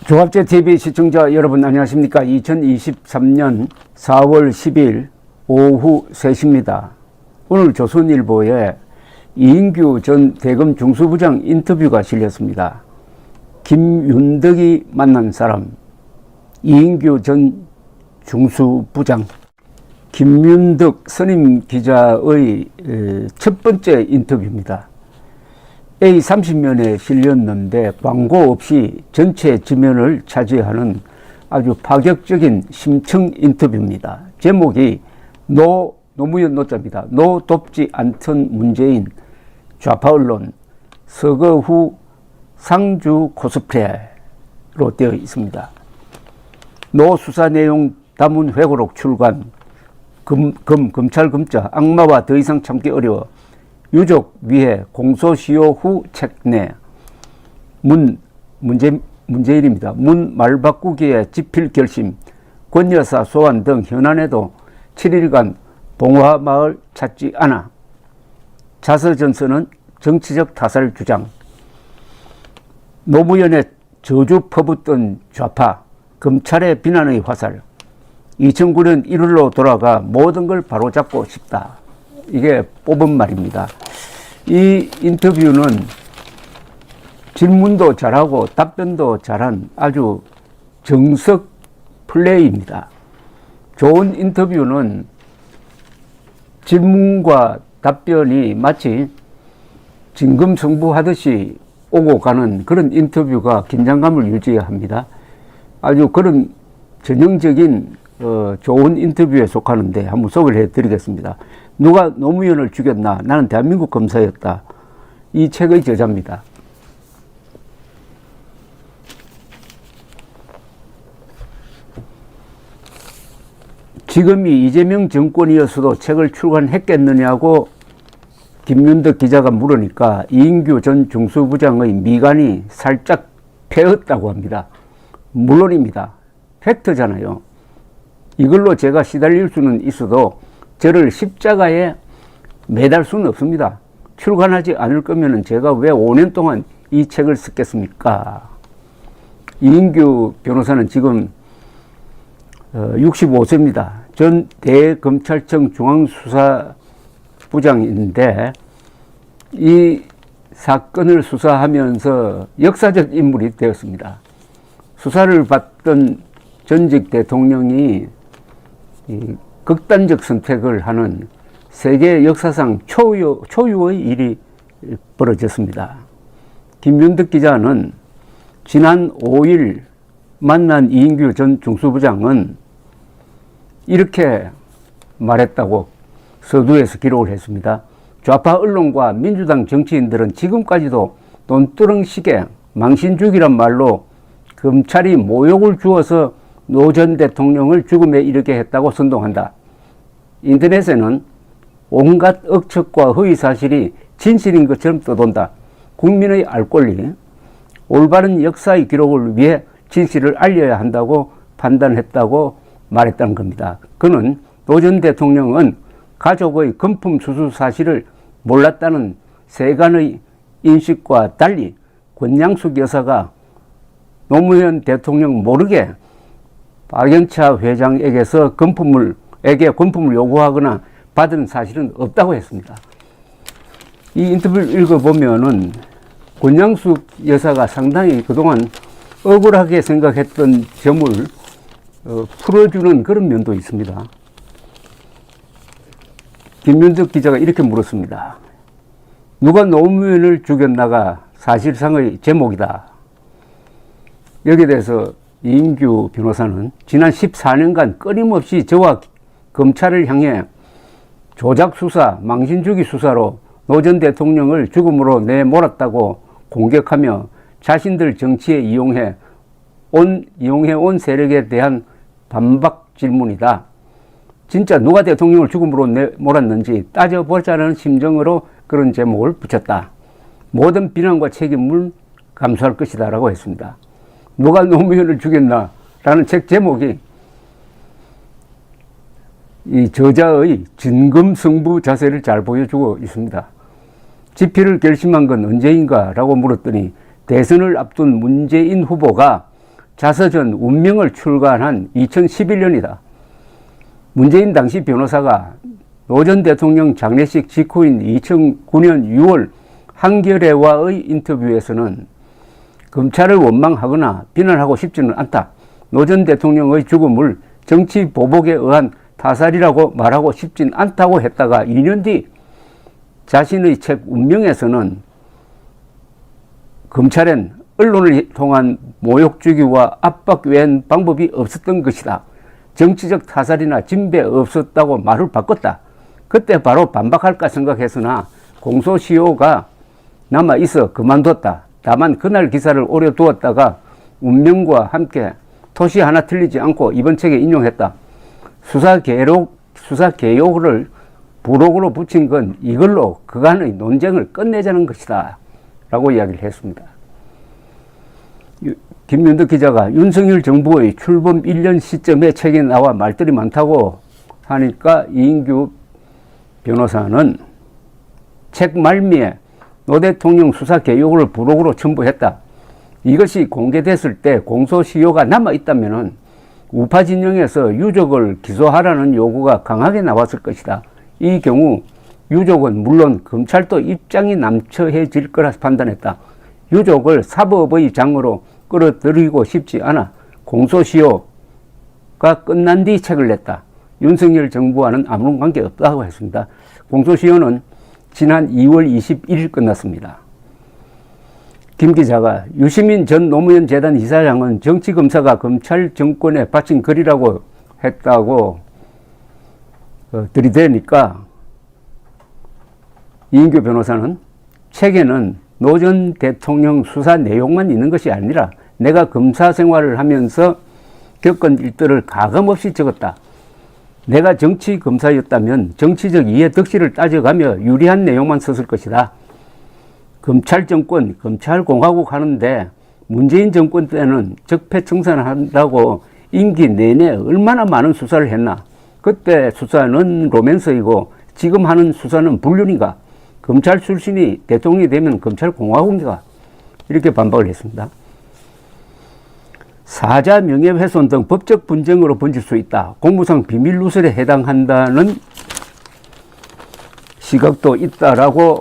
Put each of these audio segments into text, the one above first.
조합제TV 시청자 여러분 안녕하십니까. 2023년 4월 10일 오후 3시입니다. 오늘 조선일보에 이인규 전 대검 중수부장 인터뷰가 실렸습니다. 김윤덕이 만난 사람, 이인규 전 중수부장, 김윤덕 선임 기자의 첫 번째 인터뷰입니다. A30면에 실렸는데 광고 없이 전체 지면을 차지하는 아주 파격적인 심층 인터뷰입니다. 제목이 노무현 노자입니다. 노 돕지 않던 문재인, 좌파 언론, 서거 후 상주 코스프레로 되어 있습니다. 노 수사 내용 담은 회고록 출간, 검찰 검자, 악마와 더 이상 참기 어려워, 유족 위해 공소시효 후 책 내, 문재인입니다. 문 말 바꾸기에 집필 결심, 권 여사 소환 등 현안에도 7일간 봉화마을 찾지 않아, 자서전서는 정치적 타살 주장, 노무현의 저주 퍼붓던 좌파, 검찰의 비난의 화살, 2009년 1월로 돌아가 모든 걸 바로잡고 싶다. 이게 뽑은 말입니다. 이 인터뷰는 질문도 잘하고 답변도 잘한 아주 정석 플레이입니다. 좋은 인터뷰는 질문과 답변이 마치 진검승부하듯이 오고 가는 그런 인터뷰가 긴장감을 유지합니다. 아주 그런 전형적인 좋은 인터뷰에 속하는데 한번 소개를 해드리겠습니다. 누가 노무현을 죽였나? 나는 대한민국 검사였다. 이 책의 저자입니다. 지금이 이재명 정권이었어도 책을 출간했겠느냐고 김윤덕 기자가 물으니까 이인규 전 중수부장의 미간이 살짝 패었다고 합니다. 물론입니다. 팩트잖아요. 이걸로 제가 시달릴 수는 있어도 저를 십자가에 매달 수는 없습니다. 출간하지 않을 거면 제가 왜 5년 동안 이 책을 썼겠습니까? 이인규 변호사는 지금 65세입니다. 전 대검찰청 중앙수사부장인데 이 사건을 수사하면서 역사적 인물이 되었습니다. 수사를 받던 전직 대통령이 극단적 선택을 하는 세계 역사상 초유의 일이 벌어졌습니다. 김윤덕 기자는 지난 5일 만난 이인규 전 중수부장은 이렇게 말했다고 서두에서 기록을 했습니다. 좌파 언론과 민주당 정치인들은 지금까지도 논두렁식의 망신주기란 말로 검찰이 모욕을 주어서 노 전 대통령을 죽음에 이르게 했다고 선동한다. 인터넷에는 온갖 억측과 허위 사실이 진실인 것처럼 떠돈다. 국민의 알 권리, 올바른 역사의 기록을 위해 진실을 알려야 한다고 판단했다고 말했다는 겁니다. 그는 노 전 대통령은 가족의 금품 수수 사실을 몰랐다는 세간의 인식과 달리 권양숙 여사가 노무현 대통령 모르게 박영차 회장에게서 금품을 요구하거나 받은 사실은 없다고 했습니다. 이 인터뷰를 읽어보면은 권양숙 여사가 상당히 그동안 억울하게 생각했던 점을 풀어주는 그런 면도 있습니다. 김윤덕 기자가 이렇게 물었습니다. 누가 노무현을 죽였나가 사실상의 제목이다. 여기에 대해서 이인규 변호사는 지난 14년간 끊임없이 저와 검찰을 향해 조작수사, 망신주기 수사로 노 전 대통령을 죽음으로 내몰았다고 공격하며 자신들 정치에 이용해 온 세력에 대한 반박 질문이다. 진짜 누가 대통령을 죽음으로 내몰았는지 따져보자는 심정으로 그런 제목을 붙였다. 모든 비난과 책임을 감수할 것이다 라고 했습니다. 누가 노무현을 죽였나? 라는 책 제목이 이 저자의 진검승부 자세를 잘 보여주고 있습니다. 집필을 결심한 건 언제인가? 라고 물었더니 대선을 앞둔 문재인 후보가 자서전 운명을 출간한 2011년이다. 문재인 당시 변호사가 노 전 대통령 장례식 직후인 2009년 6월 한겨레와의 인터뷰에서는 검찰을 원망하거나 비난하고 싶지는 않다. 노 전 대통령의 죽음을 정치 보복에 의한 타살이라고 말하고 싶진 않다고 했다가 2년 뒤 자신의 책 운명에서는 검찰엔 언론을 통한 모욕 주기와 압박 외엔 방법이 없었던 것이다. 정치적 타살이나 진배 없었다고 말을 바꿨다. 그때 바로 반박할까 생각했으나 공소시효가 남아있어 그만뒀다. 다만 그날 기사를 오래 두었다가 운명과 함께 토시 하나 틀리지 않고 이번 책에 인용했다. 수사 개요를 부록으로 붙인 건 이걸로 그간의 논쟁을 끝내자는 것이다 라고 이야기를 했습니다. 김윤덕 기자가 윤석열 정부의 출범 1년 시점에 책에 나와 말들이 많다고 하니까 이인규 변호사는 책 말미에 노 대통령 수사 개요를 부록으로 첨부했다. 이것이 공개됐을 때 공소시효가 남아있다면 우파 진영에서 유족을 기소하라는 요구가 강하게 나왔을 것이다. 이 경우 유족은 물론 검찰도 입장이 남처해질 거라 판단했다. 유족을 사법의 장으로 끌어들이고 싶지 않아 공소시효가 끝난 뒤 책을 냈다. 윤석열 정부와는 아무런 관계 없다고 했습니다. 공소시효는 지난 2월 21일 끝났습니다. 김 기자가 유시민 전 노무현 재단 이사장은 정치검사가 검찰 정권에 바친 글이라고 했다고 들이대니까 이인규 변호사는 책에는 노 전 대통령 수사 내용만 있는 것이 아니라 내가 검사 생활을 하면서 겪은 일들을 가감없이 적었다. 내가 정치 검사였다면 정치적 이해 득실을 따져가며 유리한 내용만 썼을 것이다. 검찰 정권, 검찰공화국 하는데 문재인 정권 때는 적폐청산한다고 임기 내내 얼마나 많은 수사를 했나. 그때 수사는 로맨스이고 지금 하는 수사는 불륜인가. 검찰 출신이 대통령이 되면 검찰공화국인가. 이렇게 반박을 했습니다. 사자 명예훼손 등 법적 분쟁으로 번질 수 있다. 공무상 비밀 누설에 해당한다는 시각도 있다라고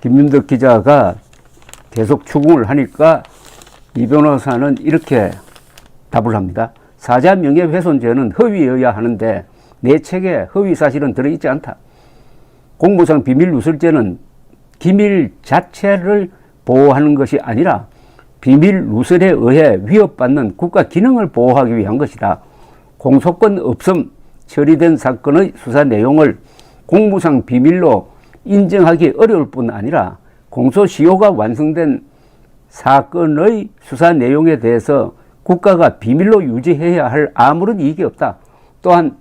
김윤덕 기자가 계속 추궁을 하니까 이 변호사는 이렇게 답을 합니다. 사자 명예훼손죄는 허위여야 하는데 내 책에 허위 사실은 들어있지 않다. 공무상 비밀 누설죄는 기밀 자체를 보호하는 것이 아니라 비밀 누설에 의해 위협받는 국가 기능을 보호하기 위한 것이다. 공소권 없음 처리된 사건의 수사 내용을 공무상 비밀로 인정하기 어려울 뿐 아니라 공소시효가 완성된 사건의 수사 내용에 대해서 국가가 비밀로 유지해야 할 아무런 이익이 없다. 또한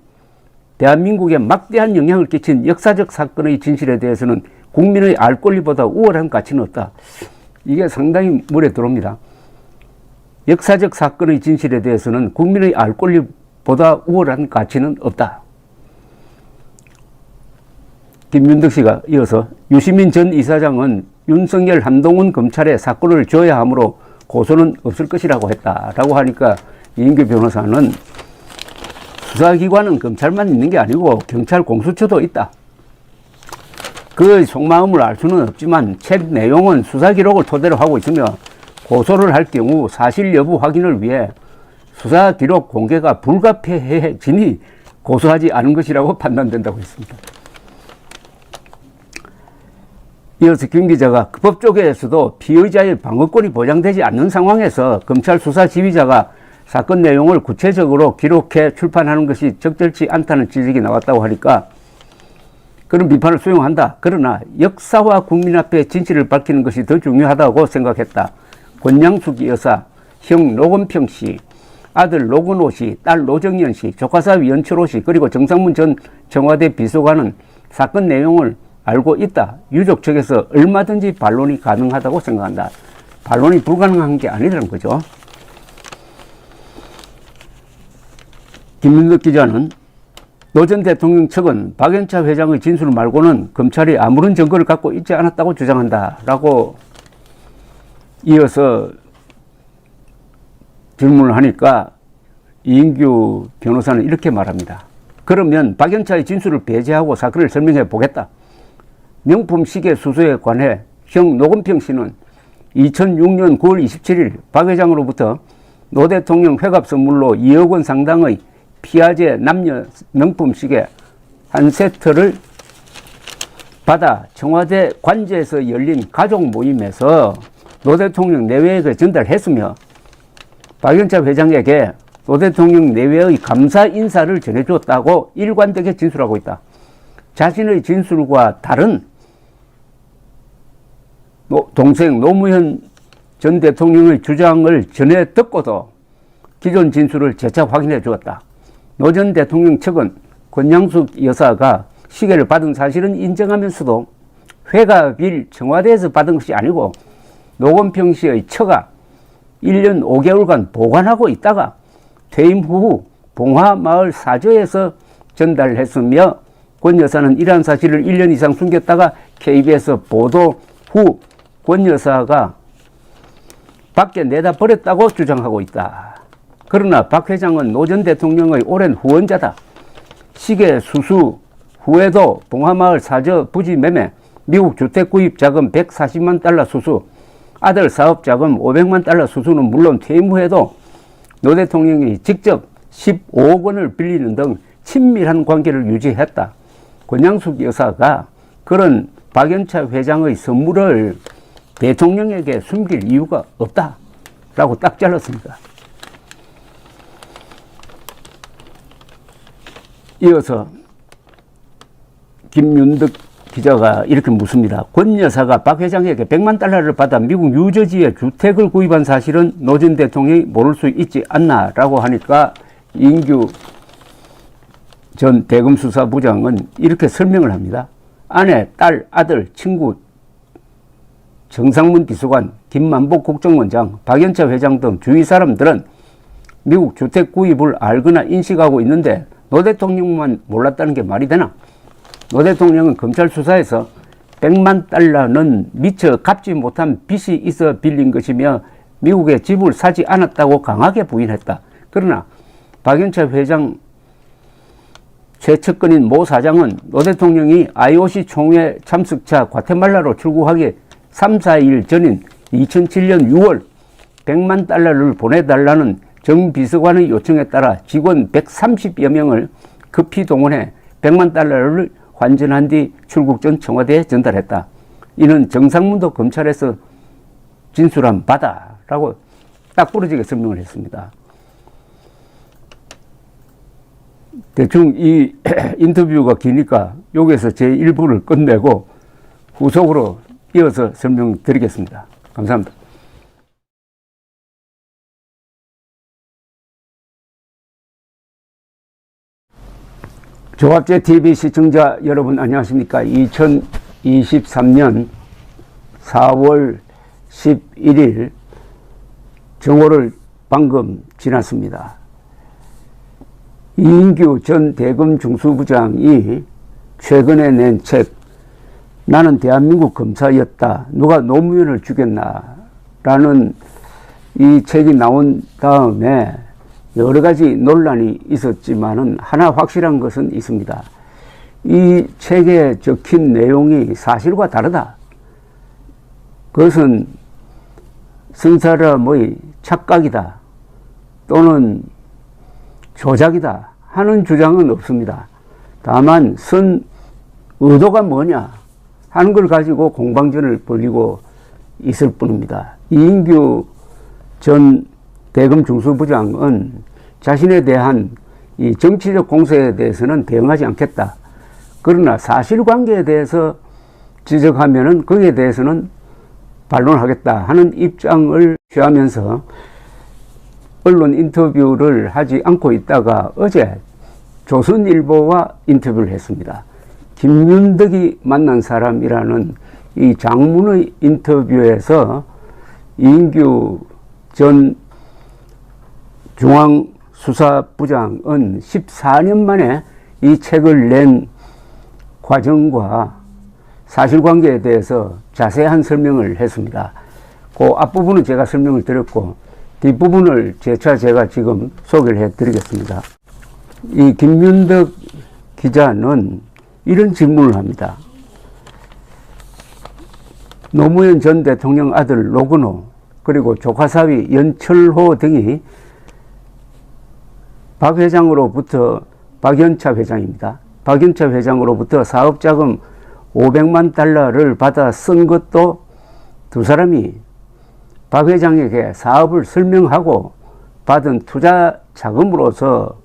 대한민국에 막대한 영향을 끼친 역사적 사건의 진실에 대해서는 국민의 알 권리보다 우월한 가치는 없다. 이게 상당히 물에 들어옵니다. 역사적 사건의 진실에 대해서는 국민의 알 권리보다 우월한 가치는 없다. 김윤덕 씨가 이어서 유시민 전 이사장은 윤석열 한동훈 검찰에 사건을 줘야 하므로 고소는 없을 것이라고 했다라고 하니까 이인규 변호사는 수사기관은 검찰만 있는 게 아니고 경찰 공수처도 있다. 그 속마음을 알 수는 없지만 책 내용은 수사 기록을 토대로 하고 있으며 고소를 할 경우 사실 여부 확인을 위해 수사 기록 공개가 불가피해지니 고소하지 않은 것이라고 판단된다고 했습니다. 이어서 김 기자가 법 쪽에서도 피의자의 방어권이 보장되지 않는 상황에서 검찰 수사 지휘자가 사건 내용을 구체적으로 기록해 출판하는 것이 적절치 않다는 지적이 나왔다고 하니까 그런 비판을 수용한다. 그러나 역사와 국민 앞에 진실을 밝히는 것이 더 중요하다고 생각했다. 권양숙 여사, 형 노건평 씨, 아들 노건호 씨, 딸 노정연 씨, 조카사위 연철호 씨, 그리고 정상문 전 청와대 비서관은 사건 내용을 알고 있다. 유족 측에서 얼마든지 반론이 가능하다고 생각한다. 반론이 불가능한 게 아니라는 거죠. 김윤덕 기자는 노 전 대통령 측은 박연차 회장의 진술 말고는 검찰이 아무런 증거를 갖고 있지 않았다고 주장한다. 라고 이어서 질문을 하니까 이인규 변호사는 이렇게 말합니다. 그러면 박연차의 진술을 배제하고 사건을 설명해 보겠다. 명품 시계 수수에 관해 형 노건평 씨는 2006년 9월 27일 박 회장으로부터 노 대통령 회갑 선물로 2억 원 상당의 피아제 남녀 명품 시계 한 세트를 받아 청와대 관저에서 열린 가족 모임에서 노 대통령 내외에게 전달했으며 박연차 회장에게 노 대통령 내외의 감사 인사를 전해주었다고 일관되게 진술하고 있다. 자신의 진술과 다른 동생 노무현 전 대통령의 주장을 전해 듣고도 기존 진술을 재차 확인해 주었다. 노 전 대통령 측은 권양숙 여사가 시계를 받은 사실은 인정하면서도 회갑일 청와대에서 받은 것이 아니고 노건평 씨의 처가 1년 5개월간 보관하고 있다가 퇴임 후 봉화마을 사저에서 전달했으며 권 여사는 이러한 사실을 1년 이상 숨겼다가 KBS 보도 후 권 여사가 밖에 내다 버렸다고 주장하고 있다. 그러나 박 회장은 노 전 대통령의 오랜 후원자다. 시계 수수 후에도 봉화마을 사저 부지 매매, 미국 주택 구입 자금 140만 달러 수수, 아들 사업 자금 500만 달러 수수는 물론 퇴임 후에도 노 대통령이 직접 15억 원을 빌리는 등 친밀한 관계를 유지했다. 권양숙 여사가 그런 박연차 회장의 선물을 대통령에게 숨길 이유가 없다라고 딱 잘랐습니다. 이어서 김윤득 기자가 이렇게 묻습니다. 권 여사가 박 회장에게 100만 달러를 받아 미국 뉴저지에 주택을 구입한 사실은 노 전 대통령이 모를 수 있지 않나 라고 하니까 이인규 전 대검수사부장은 이렇게 설명을 합니다. 아내, 딸, 아들, 친구, 정상문 비서관, 김만복 국정원장, 박연차 회장 등 주위 사람들은 미국 주택 구입을 알거나 인식하고 있는데 노 대통령만 몰랐다는 게 말이 되나? 노 대통령은 검찰 수사에서 100만 달러는 미처 갚지 못한 빚이 있어 빌린 것이며 미국에 집을 사지 않았다고 강하게 부인했다. 그러나 박연차 회장 최측근인 모 사장은 노 대통령이 IOC 총회 참석차 과테말라로 출국하기 3, 4일 전인 2007년 6월 100만 달러를 보내달라는 정 비서관의 요청에 따라 직원 130여 명을 급히 동원해 100만 달러를 환전한 뒤 출국 전 청와대에 전달했다. 이는 정상문도 검찰에서 진술한 바다라고 딱 부러지게 설명을 했습니다. 대충 이 인터뷰가 기니까 여기에서 제 1부를 끝내고 후속으로 이어서 설명드리겠습니다. 감사합니다. 조합제TV 시청자 여러분 안녕하십니까. 2023년 4월 11일 정오를 방금 지났습니다. 이인규 전 대검 중수부장이 최근에 낸 책 나는 대한민국 검사였다. 누가 노무현을 죽였나? 라는 이 책이 나온 다음에 여러 가지 논란이 있었지만은 하나 확실한 것은 있습니다. 이 책에 적힌 내용이 사실과 다르다. 그것은 쓴 사람의 착각이다. 또는 조작이다 하는 주장은 없습니다. 다만 쓴 의도가 뭐냐 하는 걸 가지고 공방전을 벌이고 있을 뿐입니다. 이인규 전 대검 중수부장은 자신에 대한 이 정치적 공세에 대해서는 대응하지 않겠다. 그러나 사실관계에 대해서 지적하면은 거기에 대해서는 반론하겠다 하는 입장을 취하면서 언론 인터뷰를 하지 않고 있다가 어제 조선일보와 인터뷰를 했습니다. 김윤덕이 만난 사람이라는 이 장문의 인터뷰에서 이인규 전 중앙수사부장은 14년 만에 이 책을 낸 과정과 사실관계에 대해서 자세한 설명을 했습니다. 그 앞부분은 제가 설명을 드렸고 뒷부분을 재차 제가 지금 소개를 해드리겠습니다. 이 김윤덕 기자는 이런 질문을 합니다. 노무현 전 대통령 아들 노건호 그리고 조카사위 연철호 등이 박 회장으로부터 박연차 회장입니다. 박연차 회장으로부터 사업자금 500만 달러를 받아 쓴 것도 두 사람이 박 회장에게 사업을 설명하고 받은 투자 자금으로서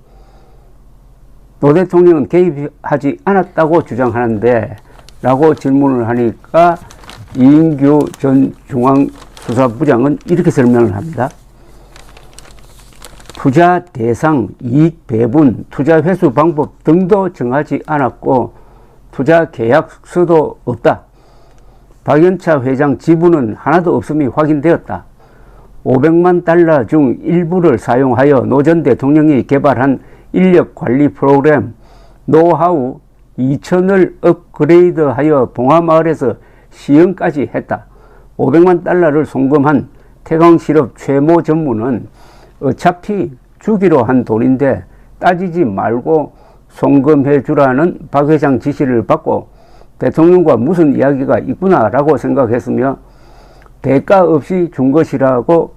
노 대통령은 개입하지 않았다고 주장하는데 라고 질문을 하니까 이인규 전 중앙수사부장은 이렇게 설명을 합니다. 투자 대상, 이익 배분, 투자 회수 방법 등도 정하지 않았고 투자 계약서도 없다. 박연차 회장 지분은 하나도 없음이 확인되었다. 500만 달러 중 일부를 사용하여 노 전 대통령이 개발한 인력 관리 프로그램 노하우 2000을 업그레이드하여 봉화마을에서 시연까지 했다. 500만 달러를 송금한 태광실업 최모 전무는 어차피 주기로 한 돈인데 따지지 말고 송금해 주라는 박 회장 지시를 받고 대통령과 무슨 이야기가 있구나라고 생각했으며 대가 없이 준 것이라고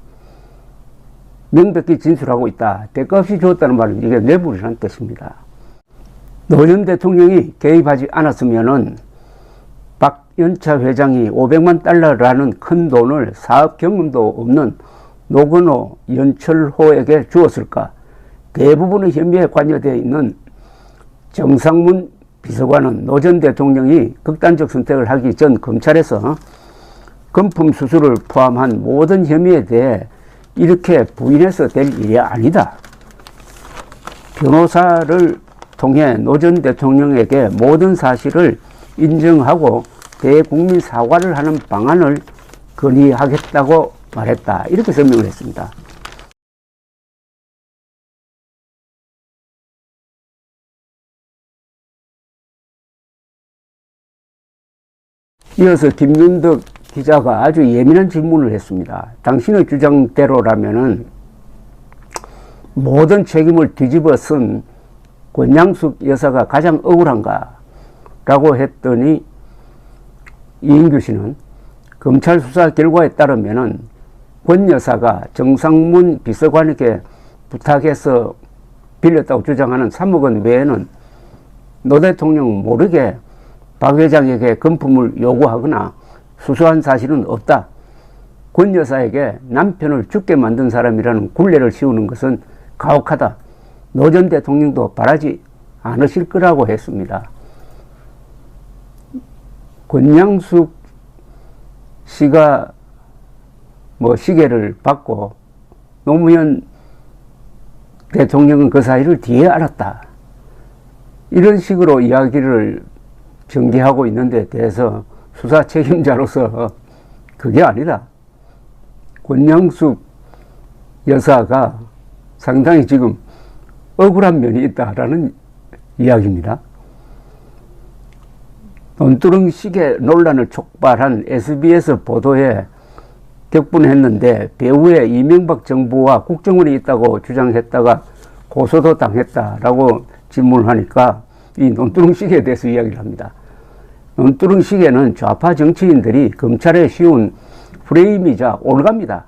명백히 진술하고 있다. 대가 없이 줬다는 말은 이게 뇌물이라는 뜻입니다. 노 전 대통령이 개입하지 않았으면은 박연차 회장이 500만 달러라는 큰 돈을 사업 경험도 없는 노건호, 연철호에게 주었을까? 대부분의 혐의에 관여되어 있는 정상문 비서관은 노 전 대통령이 극단적 선택을 하기 전 검찰에서 금품 수수를 포함한 모든 혐의에 대해 이렇게 부인해서 될 일이 아니다. 변호사를 통해 노 전 대통령에게 모든 사실을 인정하고 대국민 사과를 하는 방안을 건의하겠다고 말했다. 이렇게 설명을 했습니다. 이어서 김윤덕 기자가 아주 예민한 질문을 했습니다. 당신의 주장대로라면은 모든 책임을 뒤집어 쓴 권양숙 여사가 가장 억울한가? 라고 했더니 이인규 씨는 검찰 수사 결과에 따르면은 권 여사가 정상문 비서관에게 부탁해서 빌렸다고 주장하는 3억 원 외에는 노 대통령 모르게 박 회장에게 금품을 요구하거나 수수한 사실은 없다. 권 여사에게 남편을 죽게 만든 사람이라는 굴레를 씌우는 것은 가혹하다. 노 전 대통령도 바라지 않으실 거라고 했습니다. 권양숙 씨가 시계를 받고 노무현 대통령은 그 사실을 뒤에 알았다. 이런 식으로 이야기를 전개하고 있는 데 대해서 수사 책임자로서 그게 아니라 권양숙 여사가 상당히 지금 억울한 면이 있다라는 이야기입니다. 논두렁 시계 논란을 촉발한 SBS 보도에 격분했는데 배후에 이명박 정부와 국정원이 있다고 주장했다가 고소도 당했다라고 질문을 하니까 이 논두렁 시계에 대해서 이야기를 합니다. 논두렁 시계는 좌파 정치인들이 검찰에 씌운 프레임이자 올가입니다.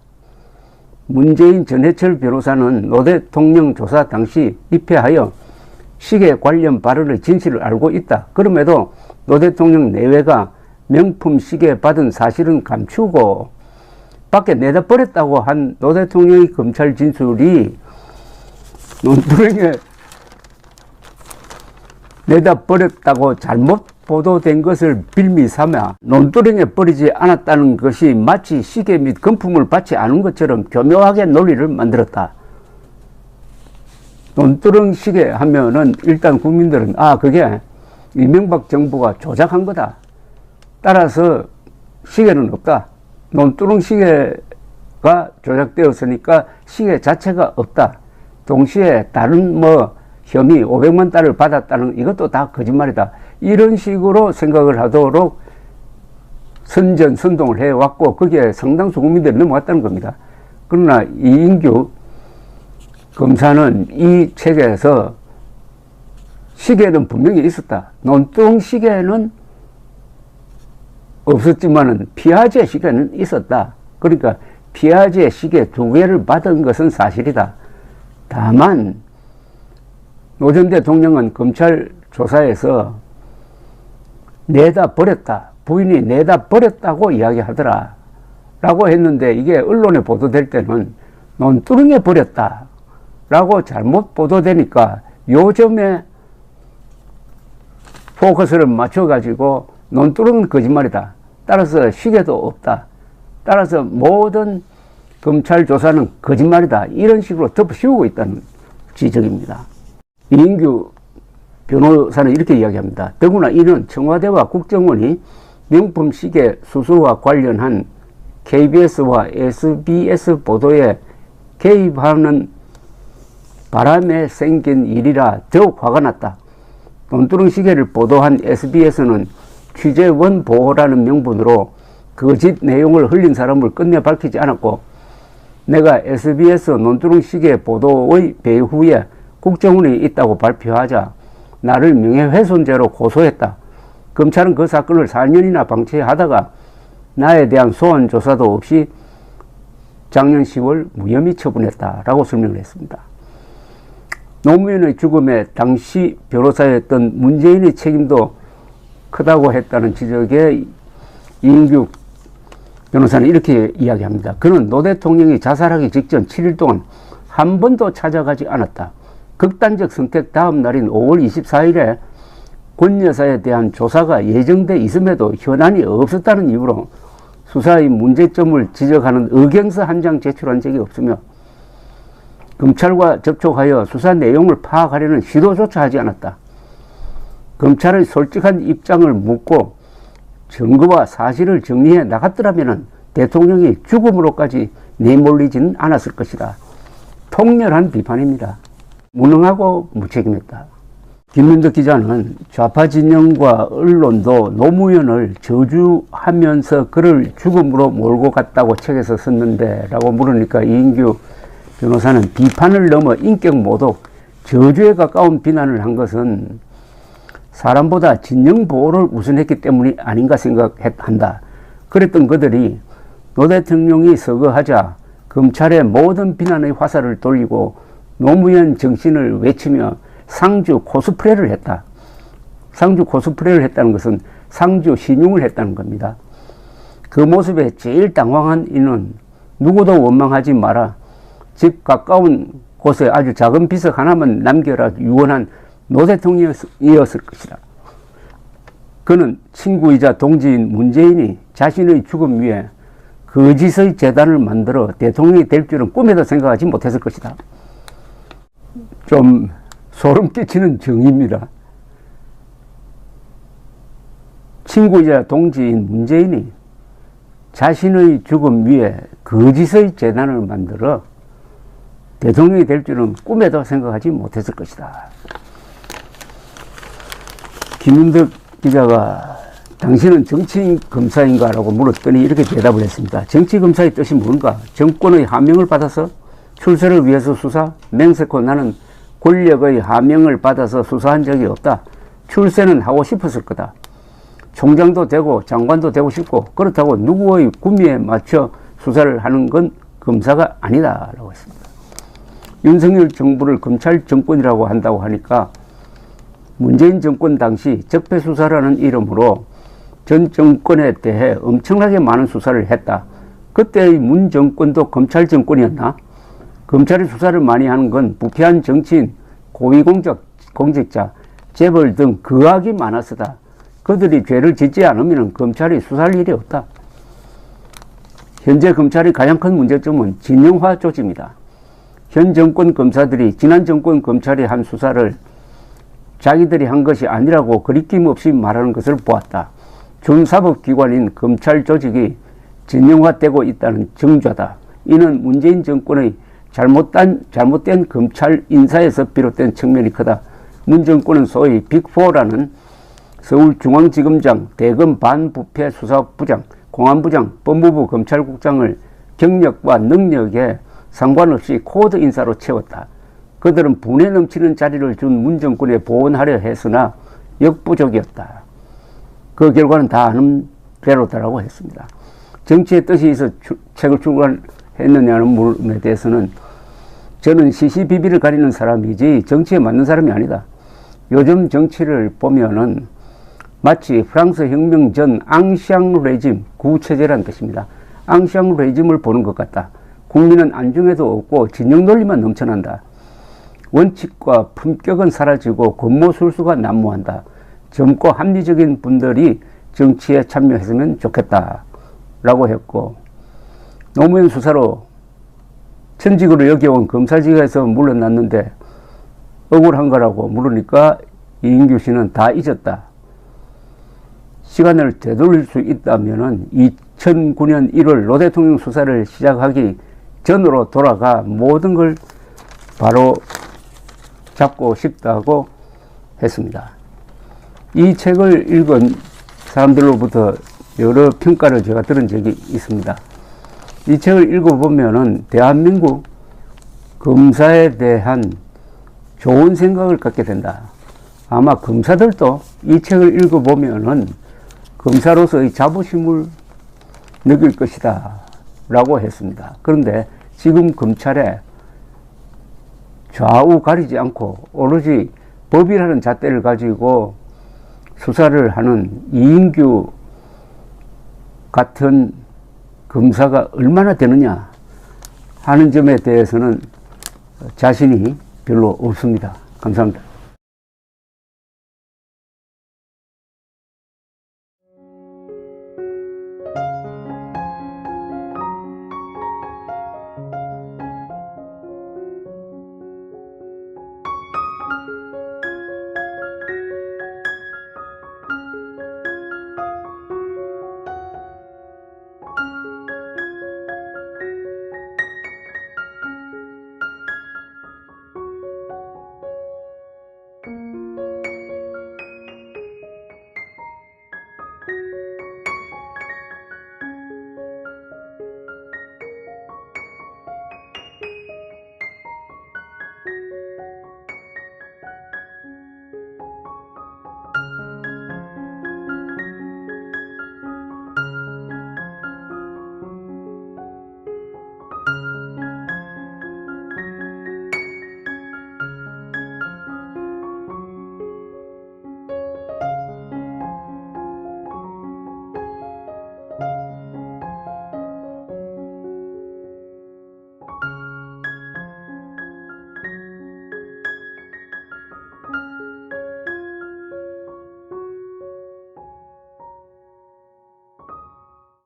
문재인 전해철 변호사는 노 대통령 조사 당시 입회하여 시계 관련 발언의 진실을 알고 있다. 그럼에도 노 대통령 내외가 명품 시계 받은 사실은 감추고 밖에 내다 버렸다고 한 노 대통령의 검찰 진술이 논두렁에 내다 버렸다고 잘못 보도된 것을 빌미 삼아 논두렁에 버리지 않았다는 것이 마치 시계 및 금품을 받지 않은 것처럼 교묘하게 논리를 만들었다. 논두렁 시계 하면은 일단 국민들은 그게 이명박 정부가 조작한 거다. 따라서 시계는 없다. 논두렁 시계가 조작되었으니까 시계 자체가 없다. 동시에 다른 혐의 500만 달러를 받았다는 이것도 다 거짓말이다. 이런 식으로 생각을 하도록 선전선동을 해왔고 거기에 상당수 국민들이 넘어갔다는 겁니다. 그러나 이인규 검사는 이 체계에서 시계는 분명히 있었다. 논두렁 시계는 없었지만은 피아제 시계는 있었다. 그러니까 피아제 시계 2개를 받은 것은 사실이다. 다만 노 전 대통령은 검찰 조사에서 내다 버렸다. 부인이 내다 버렸다고 이야기하더라. 라고 했는데 이게 언론에 보도될 때는 논두렁에 버렸다. 라고 잘못 보도되니까 요점에 포커스를 맞춰가지고 논두렁은 거짓말이다. 따라서 시계도 없다. 따라서 모든 검찰 조사는 거짓말이다. 이런 식으로 덮어씌우고 있다는 지적입니다. 이인규 변호사는 이렇게 이야기합니다. 더구나 이는 청와대와 국정원이 명품 시계 수수와 관련한 KBS와 SBS 보도에 개입하는 바람에 생긴 일이라 더욱 화가 났다. 논두렁 시계를 보도한 SBS는 취재원 보호라는 명분으로 거짓 내용을 흘린 사람을 끝내 밝히지 않았고, 내가 SBS 논두렁 시계 보도의 배후에 국정원이 있다고 발표하자 나를 명예훼손죄로 고소했다. 검찰은 그 사건을 4년이나 방치하다가 나에 대한 소환 조사도 없이 작년 10월 무혐의 처분했다라고 설명을 했습니다. 노무현의 죽음에 당시 변호사였던 문재인의 책임도 크다고 했다는 지적에 이인규 변호사는 이렇게 이야기합니다. 그는 노 대통령이 자살하기 직전 7일 동안 한 번도 찾아가지 않았다. 극단적 선택 다음 날인 5월 24일에 권 여사에 대한 조사가 예정돼 있음에도 현안이 없었다는 이유로 수사의 문제점을 지적하는 의견서 한 장 제출한 적이 없으며 검찰과 접촉하여 수사 내용을 파악하려는 시도조차 하지 않았다. 검찰의 솔직한 입장을 묻고 증거와 사실을 정리해 나갔더라면 대통령이 죽음으로까지 내몰리지는 않았을 것이다. 통렬한 비판입니다. 무능하고 무책임했다. 김민덕 기자는 좌파 진영과 언론도 노무현을 저주하면서 그를 죽음으로 몰고 갔다고 책에서 썼는데 라고 물으니까 이인규 변호사는 비판을 넘어 인격 모독, 저주에 가까운 비난을 한 것은 사람보다 진영 보호를 우선했기 때문이 아닌가 생각한다. 그랬던 그들이 노 대통령이 서거하자 검찰의 모든 비난의 화살을 돌리고 노무현 정신을 외치며 상주 코스프레를 했다. 상주 코스프레를 했다는 것은 상주 신용을 했다는 겁니다. 그 모습에 제일 당황한 이는 누구도 원망하지 마라. 집 가까운 곳에 아주 작은 비석 하나만 남겨라 유언한 노 대통령이었을 것이다. 그는 친구이자 동지인 문재인이 자신의 죽음 위에 거짓의 재단을 만들어 대통령이 될 줄은 꿈에도 생각하지 못했을 것이다. 좀 소름 끼치는 정의입니다. 친구이자 동지인 문재인이 자신의 죽음 위에 거짓의 재단을 만들어 대통령이 될 줄은 꿈에도 생각하지 못했을 것이다. 김윤덕 기자가 당신은 정치인 검사인가? 라고 물었더니 이렇게 대답을 했습니다. 정치검사의 뜻이 뭔가? 정권의 하명을 받아서 출세를 위해서 수사? 맹세코 나는 권력의 하명을 받아서 수사한 적이 없다. 출세는 하고 싶었을 거다. 총장도 되고 장관도 되고 싶고 그렇다고 누구의 구미에 맞춰 수사를 하는 건 검사가 아니다 라고 했습니다. 윤석열 정부를 검찰 정권이라고 한다고 하니까 문재인 정권 당시 적폐수사라는 이름으로 전 정권에 대해 엄청나게 많은 수사를 했다. 그때의 문 정권도 검찰 정권이었나? 검찰이 수사를 많이 하는 건 부패한 정치인, 고위공직자, 재벌 등 거악이 많아서다. 그들이 죄를 짓지 않으면 검찰이 수사할 일이 없다. 현재 검찰의 가장 큰 문제점은 진영화 조직입니다. 현 정권 검사들이 지난 정권 검찰이 한 수사를 자기들이 한 것이 아니라고 거리낌 없이 말하는 것을 보았다. 준사법기관인 검찰 조직이 진영화되고 있다는 증조다. 이는 문재인 정권의 잘못된 검찰 인사에서 비롯된 측면이 크다. 문 정권은 소위 빅4라는 서울중앙지검장, 대검 반부패 수사부장, 공안부장, 법무부 검찰국장을 경력과 능력에 상관없이 코드 인사로 채웠다. 그들은 분에 넘치는 자리를 준 문정권에 보원하려 했으나 역부족이었다. 그 결과는 다 아는 대로다라고 했습니다. 정치의 뜻이 있어 책을 출간했느냐는 물음에 대해서는 저는 시시비비를 가리는 사람이지 정치에 맞는 사람이 아니다. 요즘 정치를 보면은 마치 프랑스 혁명 전 앙샹 레짐 구체제라는 뜻입니다. 앙샹 레짐을 보는 것 같다. 국민은 안중에도 없고 진영 논리만 넘쳐난다. 원칙과 품격은 사라지고 권모술수가 난무한다. 젊고 합리적인 분들이 정치에 참여했으면 좋겠다 라고 했고, 노무현 수사로 천직으로 여겨온 검사직에서 물러났는데 억울한 거라고 물으니까 이인규 씨는 다 잊었다. 시간을 되돌릴 수 있다면은 2009년 1월 노 대통령 수사를 시작하기 전으로 돌아가 모든 걸 바로 잡고 싶다고 했습니다. 이 책을 읽은 사람들로부터 여러 평가를 제가 들은 적이 있습니다. 이 책을 읽어보면은 대한민국 검사에 대한 좋은 생각을 갖게 된다. 아마 검사들도 이 책을 읽어보면은 검사로서의 자부심을 느낄 것이다 라고 했습니다. 그런데 지금 검찰에 좌우 가리지 않고 오로지 법이라는 잣대를 가지고 수사를 하는 이인규 같은 검사가 얼마나 되느냐 하는 점에 대해서는 자신이 별로 없습니다. 감사합니다.